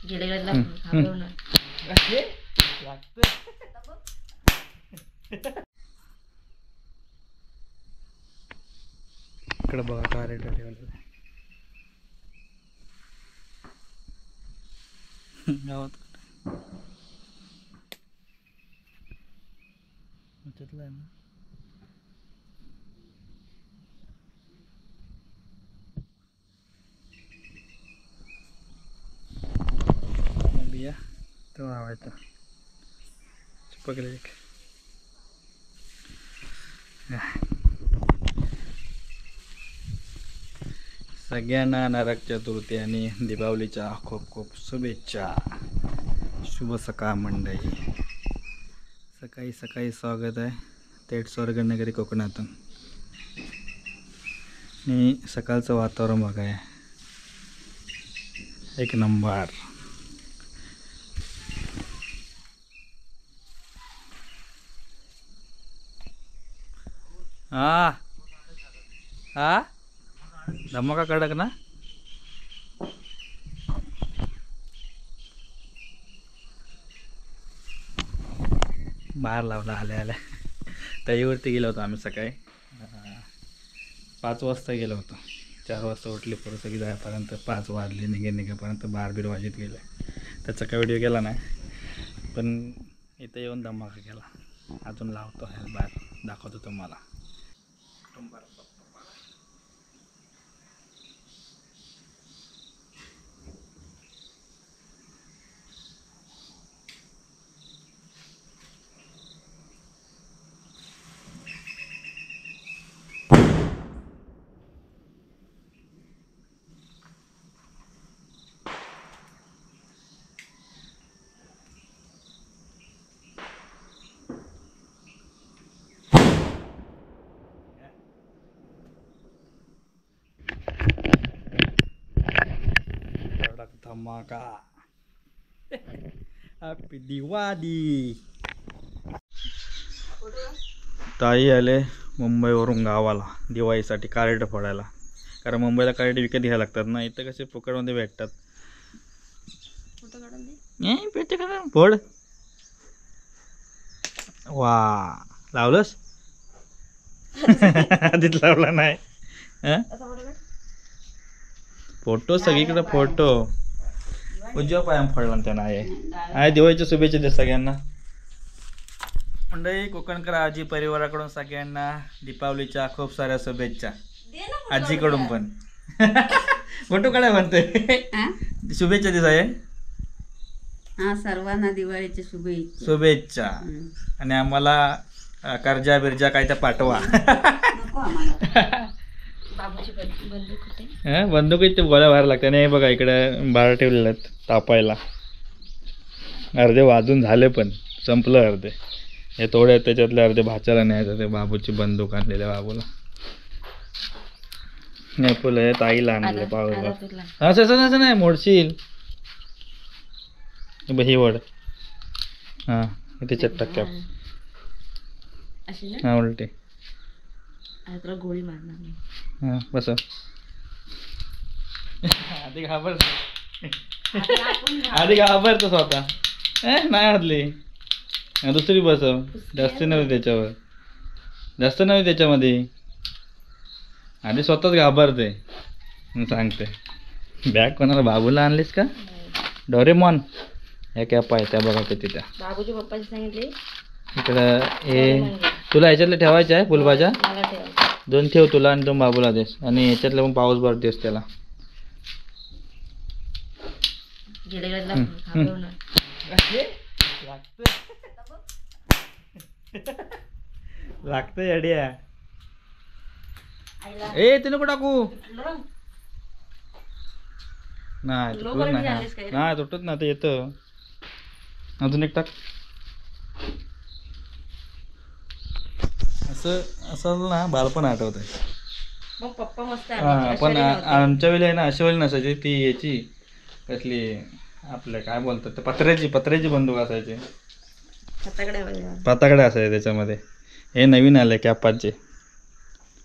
इकडे बघा कार्रेट ठेवलेलं गावात आहे ना. बिया तो लावायचा चिपकले एक. सगळ्यांना नरक चतुर्थी आणि दीपावलीच्या खूप खूप शुभेच्छा. शुभ सकाळ मंडळी. सकाळी सकाळी स्वागत आहे थेट स्वर्गनगरी कोकणातून. आणि सकाळचं वातावरण बघाय एक नंबर. हा हा धमाका कडक ना. बाहेर लावला आल्या आल्या. तळीवरती गेलो होतो आम्ही सकाळी 5 वाजता गेलो होतो. 4 वाजता उठली परत सगळी जायपर्यंत 5 वाजले. निघेपर्यंत 12 वाजत गेले. त्याचा काही व्हिडिओ केला नाही पण इथं येऊन धमाका केला. अजून लावतो आहे बाहेर दाखवतो तुम्हाला. धमाका. हॅपी दिवाळी. ताई आले मुंबईवरून गावाला दिवाळीसाठी कार्ड फोडायला. कारण मुंबईला कार्ड विकत घ्यायला लागतात ना. इथं कसे फुकटमध्ये भेटतात. फोड. वा लावलंस. आधीच लावला नाही. फोटो सगळीकडे फोटो. उजव्या पायाम फोडला त्यांना. आहे दिवाळीच्या शुभेच्छा दे सगळ्यांना. मंडळी कोकणकर आजी परिवाराकडून सगळ्यांना दीपावलीच्या खूप साऱ्या शुभेच्छा. आजीकडून पण. फोटो काढाय म्हणतोय. शुभेच्छा दे साहेब. हा सर्वांना दिवाळीच्या शुभेच्छा. शुभेच्छा. आणि आम्हाला कर्जा बिरजा काय त्या पाठवा. बंदूक इथे गोळ्या बाहेर लागतात. आणि हे बघा इकडे बाहेर ठेवलेले आहेत तापायला. अर्धे वाजून झाले पण संपलं अर्धे. हे थोडे त्याच्यातले अर्धे भाच्याला न्यायचं. ते बाबूची बंदूक आणलेल्या बाबूला. नाही फुलं हे ताईला आणले पावसा. असं नाही मोडशील. ही वड हा त्याच्यात टाक्या. हा उलटी गोळी मारणार. हा बस. आधी घाबरतो स्वतः. नाही हरली. दुसरी बसव. जास्त नव्हती त्याच्यावर. जास्त नव्हती त्याच्यामध्ये. आधी स्वतःच घाबरते सांगते. बॅग कोणाला बाबूला आणलीस का. डोरेमॉन ह्या कॅप आहे त्या बघा किती त्या बाबूच्या पप्पाने सांगितले. इकडं हे तुला ह्याच्यातलं ठेवायचं आहे फुलभाज्या. 2 ठेव तुला आणि 2 बाबूला देस. आणि ह्याच्यातलं पण पाऊस भरतेस त्याला. लागतंय अडिया. ए ते नको टाकू. नाही तुटत ना ते येतं. अजून एक टाक. असं ना बालपण आठवत आहे. मग पप्पा मस्त पण आमच्या वेळी आहे ना अशा वेळी नसायची. ती याची कसली आपल्या काय बोलतात ते पत्र्याची बंदूक असायची. पताकडे असायचे त्याच्यामध्ये. हे नवीन आले कॅपाचे.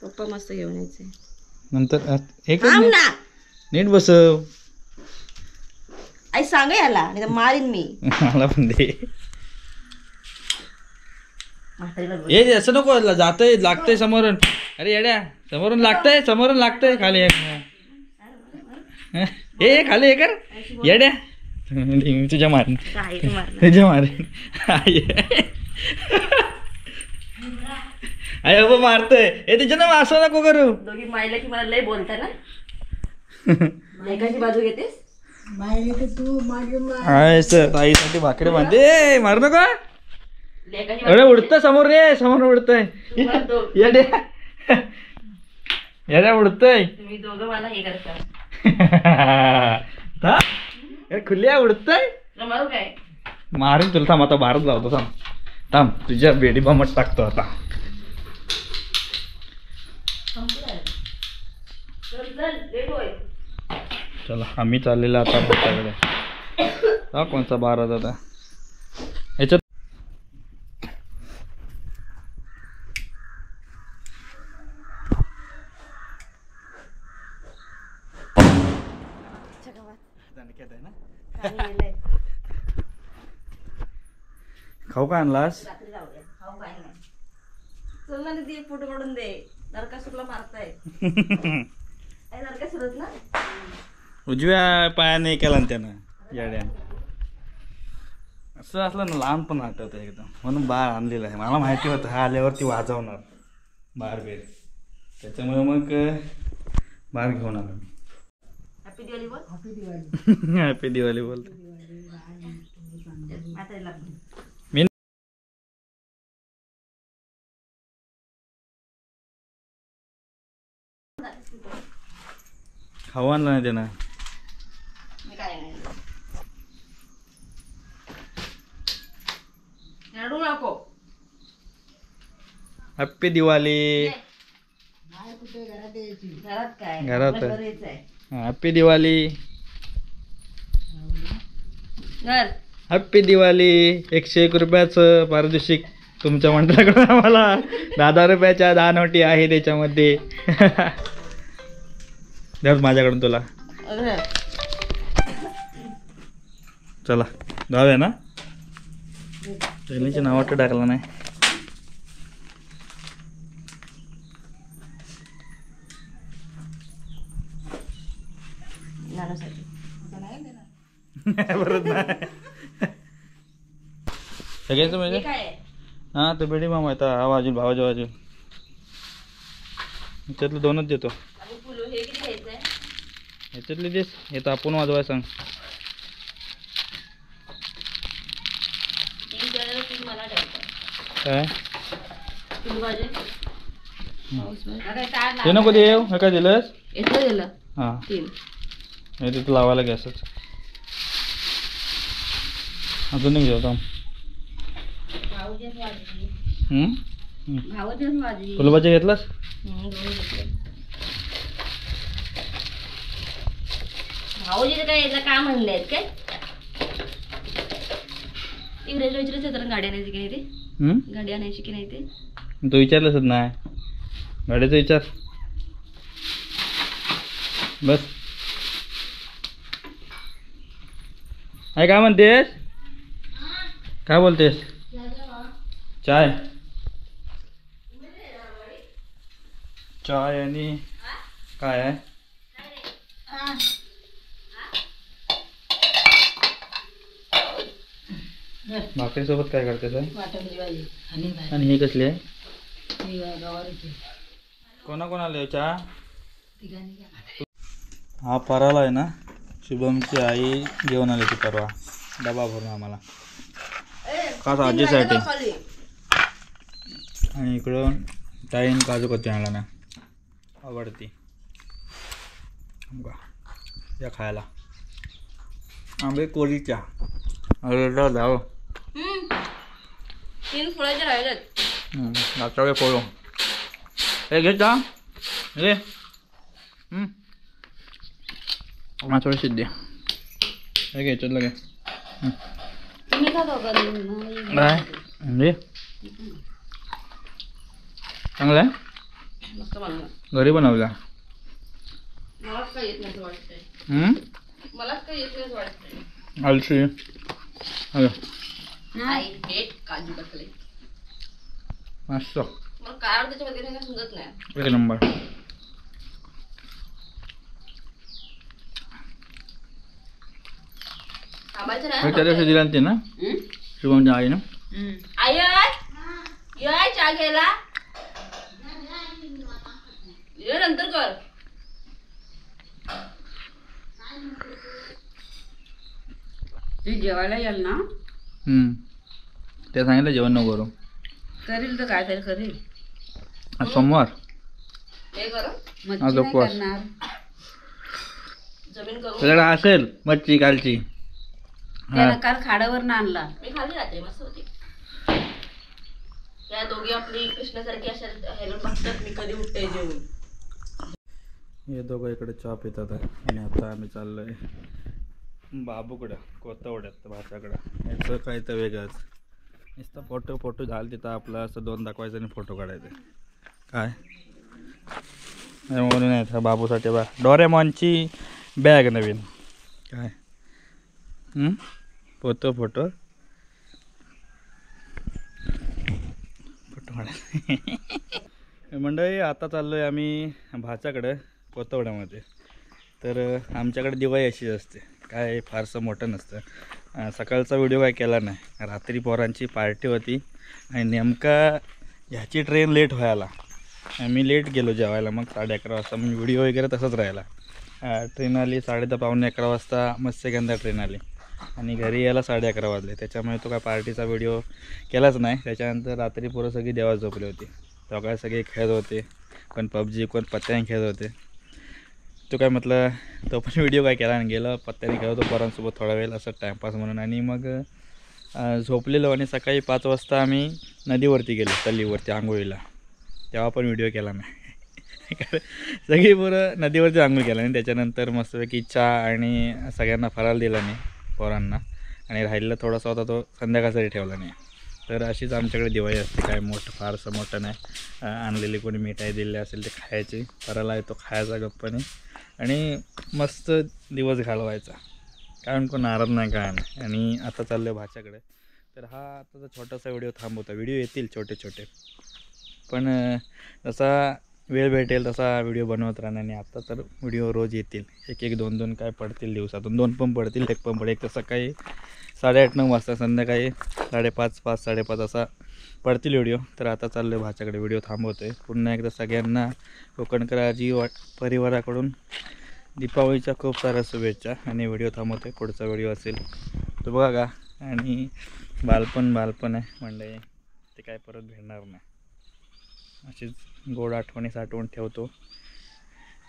पप्पा मस्त घेऊन यायचे. नंतर एक नीट बसव. आई सांग याला नाही तर मारीन मी. मला पण दे. म्हातारीला बोल. ए असं नको जातंय लागतंय समोरून. अरे येड्या समोरून लागतंय खाली एक. ए खाली हे कर येड्या. तुझ्या मारीन काय ते मारणार. तुझ्या मारीन. अरे बाबा मारतोय. ए तुझ्या ना असं नको करू. दोघी मायला की मला लय बोलता ना. एकाची बाजू घेतेस. ताईसाठी भाकरी बांधे. ए मारू नका. लेकाची अरे उडतं समोर रे समोर उडतंय. तुम्हाला दो- येड्या येड्या उडतंय. तुम्ही दोघं मला हे करता. खुल्या उडतंय. तुला मारू काय. मारून तुला थांब आता भारत लावतो थांब थांब तुझ्या बेडी बामट टाकतो आता. चल चल लेट होय. चला आम्ही चाललेला आता भाताकडे. हा कोणचा बारात आता याच्यात. खाऊ का आणलास. रात्री जाऊया. खाऊ काय नाही. चल ना दीदी एक फोटो काढून दे. नरकासुरला मारताय. आई नरकासुरच ना. उजव्या पायाने केला ना त्यानं येड्या. असं असलं ना लहानपण आठवतं एकदम म्हणून बार आणलेलं आहे. मला माहिती होतं हा आल्यावरती वाजवणार बार बेर. त्याच्यामुळे मग बार घेऊन आलो मी. हॅपी दिवाळी बोल. हॅपी दिवाळी बोलतो. म्हातारीला खाऊ आणलं नाही त्यानं. मी काय नाही. रडू नको. हॅपी दिवाळी. घरात काय घरात आहे. आपलं घरीच आहे. हॅपी दिवाळी. घर हॅपी दिवाळी. 101 रुपयाचं पारितोषिक तुमच्या मंडळाकडून आम्हाला. 10 रुपयाच्या 10 नोटी आहे त्याच्यामध्ये. द्या माझ्याकडून तुला. घर चला जाऊया ना. ट्रेनचे नाव वाटतं टाकलं नाही. नानासाठी परत नाही सगळ्यांचं म्हणजे. हे काय आहे? हां तो बेडी मामा येतात हा वाजून भावाच्या वाजून. ह्याच्यातलं 2च देतो. आणि फुलं हे किती घ्यायचंय. ह्याच्यातले देस हे तर आपण वाजवाय सांग. 3 द्यायला 3 मला द्यायचं. काय फुल भाजी ते नको देव. हे काय दिलंस. इथलं दिलं हां 3. हे तिथं लावायला गॅसच. अजून एक घेऊ थांब. भाऊजीच वाजली. हम्म? भाऊजीच वाजली. फुलबाजी घेतलास. भाऊजीचं काय याचं काय म्हणले आहेत काय. इंग्रज विचारायचं तर गाडी आणायची की नाही ते. हम्म? गाडी आणायची की नाही ते. तू विचारलंसच नाही. गाडीचं विचार बस. काय काय म्हणतेस. काय बोलतेस. चाय चाय आणि काय आहे. भाकरी सोबत काय करतेस आणि हे कसली आहे. कोणा कोणाला चहा. हा पराला आहे ना. शुभमची आई घेऊन आली ती परवा डबा भरून आम्हाला खास आजीसाठी. आणि इकडं ताईन काजू कच्ची आणला ना आवडती त्या खायला. आंबे कोरीच्या अरे जाऊ 3 फुलाचे राहिलेत. आता फोडू. हे घे जा रे. थोडी शिद्दी हे घे याच्यातलं घे. तुम्ही का दोघं काय म्हणजे चांगलं आहे. मस्त बनवलं. घरी बनवला. मलाच काही येत नाही असं वाटतंय. हम्म? मलाच काही येत नाही असं वाटतंय. आलशी अगं आई हेट काजू कतली. मस्त मला काय आवडतं त्याच्यामध्ये काही समजत नाही. एक नंबर. थांबायचं त्या दिवशी नाही. दिला ते ना शुभमच्या आईनं. आई ये चहा घ्यायला ये नंतर कर. ती जेवायला येईल ना ते सांगितलं जेवण नको करू. करील तर काय तरी करील. आज सोमवार. हे कर मच्छी आज नाही उपवास. करणार. जमीन करून. तुझ्याकडे असेल मच्छी कालची. त्यानं काल खाडावर आणला. मी खाली राहते मस्त होती. त्या दोघी आपली कृष्णासारखी अशा हेल्प बघतात मी कधी उठते जेवून. हे दोघं इकडे चहा पितात आहे आणि आता आम्ही चाललोय बाबूकडं कोथवड्यात भाच्याकडं. याचं काय तर वेगळंच नुसतं फोटो झालं तिथं आपलं असं 2 दाखवायचं आणि फोटो काढायचे काय म्हणून आहेत हा बाबूसाठी बा डोरेमॉनची बॅग नवीन काय फोटो काढायचे. मंडळी आता चाललो आहे आम्ही भाच्याकडं कोथवड्यामध्ये. तर आमच्याकडे दिवाळी अशीच असते काय फारसं मोठं नसतं. सकाळचा व्हिडिओ काय केला नाही. रात्री पोरांची पार्टी होती आणि नेमका ह्याची ट्रेन लेट व्हायला मी लेट गेलो जेवायला. मग 11:30 वाजता मग व्हिडिओ वगैरे तसंच राहिला. ट्रेन आली 10:30 पावणे 11 वाजता मत्स्यगंधा ट्रेन आली आणि घरी यायला 11:30 वाजले. त्याच्यामुळे तो काय पार्टीचा व्हिडिओ केलाच नाही. त्याच्यानंतर रात्री पोरं सगळी देवात झोपली होती. तेव्हा काय सगळे खेळत होते. कोण पबजी कोण पत्त्याने खेळत होते. तो काय म्हटलं तो पण व्हिडिओ काय केला आणि गेलं पत्त्याने खेळत होतो पोरांसोबत थोडा वेळ असं टाईमपास म्हणून. आणि मग झोपलेलो आणि सकाळी 5 वाजता आम्ही नदीवरती गेलो तल्लीवरती आंघोळीला. तेव्हा पण व्हिडिओ केला नाही. सगळी पोरं नदीवरती आंघोळ केला आणि त्याच्यानंतर मस्तपैकी चहा आणि सगळ्यांना फराळ दिला नाही पोरांना आणि राहिलेला थोडासा होता तो संध्याकाळसाठी ठेवला नाही. तर अशीच आमच्याकडे दिवाळी असते. काय फारसं मोठं नाही. आणलेली कोणी मिठाई दिली असेल ते खायची. फराळ आहे तो खायचा गप्पाने आणि मस्त दिवस घालवायचा. कारण कोण नाराज नाही काय नाही. आणि आता चाललो आहे भाच्याकडे. तर हा आताचा छोटासा व्हिडिओ थांबवता. व्हिडिओ येतील छोटे पण जसा वेळ भेटेल तसा व्हिडिओ बनवत राहणार. आणि आता तर व्हिडिओ रोज येतील 1-1 2-2 काय पडतील दिवसातून. 2 पण पडतील 1 पण पडेल. एक तर सकाळी 8:30-9 वाजता संध्याकाळी 5:30 5:30 असा पडतील व्हिडिओ. तर आता चाललो आहे भाच्याकडे. व्हिडिओ थांबवतो आहे. पुन्हा एकदा सगळ्यांना कोकणकराजी परिवाराकडून दीपावलीच्या खूप साऱ्या शुभेच्छा. आणि व्हिडिओ थांबवतो आहे. पुढचा व्हिडिओ असेल तो बघा का. आणि बालपण आहे मंडळी ते काय परत भेटणार नाही. अशीच गोड आठवणी साठवून ठेवतो.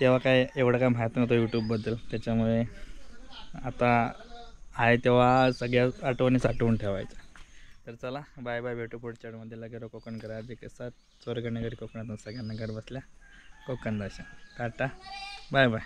तेव्हा काय एवढं काय माहीत नव्हतं यूट्यूबबद्दल. त्याच्यामुळे आता आहे तेव्हा सगळ्या आठवणी साठवून ठेवायच्या. तर चला बाय बाय. भेटू पुढच्या मध्ये. लगेच कोकण करा जे साथ स्वर्गनगरी कोकणातून सगळ्यांना घर बसल्या कोकण दर्शन. Tata bye bye.